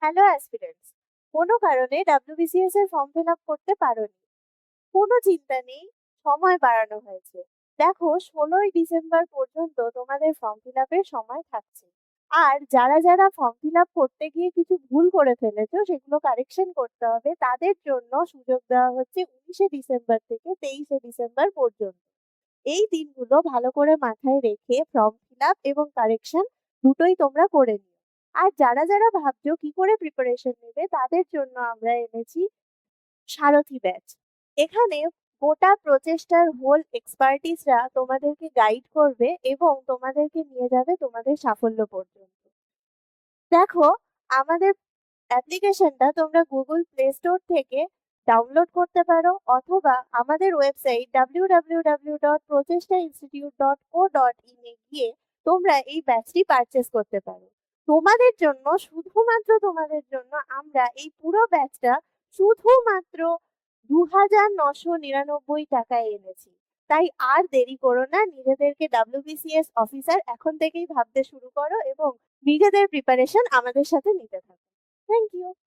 Hello aspirants, কোনো কারণে WBCS এর ফর্ম ফিল আপ করতে পারোনি, কোনো চিন্তা নেই। সময় বাড়ানো হয়েছে। দেখো, 16ই ডিসেম্বর পর্যন্ত তোমাদের ফর্ম ফিল আপের সময় থাকছে। আর যারা যারা ফর্ম ফিল আপ করতে গিয়ে কিছু ভুল করে ফেলেছো, সেগুলো কারেকশন করতে হবে, তাদের জন্য সুযোগ দেওয়া হচ্ছে 19শে ডিসেম্বর থেকে 23শে ডিসেম্বর পর্যন্ত। এই দিনগুলো ভালো করে মাথায় রেখে ফর্ম ফিল আপ এবং কারেকশন দুটোই তোমরা করে নিও। আর যারা যারা ভাবছো কি করে প্রিপারেশন নেবে, তাদের জন্য আমরা এনেছি সারথি ব্যাচ। এখানে গোটা প্রচেষ্টার হোল এক্সপার্টিসরা তোমাদেরকে গাইড করবে এবং তোমাদেরকে নিয়ে যাবে তোমাদের সাফল্য পর্যন্ত। দেখো, আমাদের অ্যাপ্লিকেশনটা তোমরা গুগল প্লে স্টোর থেকে ডাউনলোড করতে পারো, অথবা আমাদের ওয়েবসাইট www.prochestainstitute.co.in এ গিয়ে তোমরা এই ব্যাচটি পারচেস করতে পারো। তোমাদের জন্য, শুধুমাত্র তোমাদের জন্য আমরা এই পুরো ব্যাচটা শুধুমাত্র 2,999 টাকায় এনেছি। তাই আর দেরি করো না, নিজেদেরকে ডাব্লিউবিসিএস অফিসার এখন থেকেই ভাবতে শুরু করো এবং নিজেদের প্রিপারেশন আমাদের সাথে নিতে থাকো। Thank you.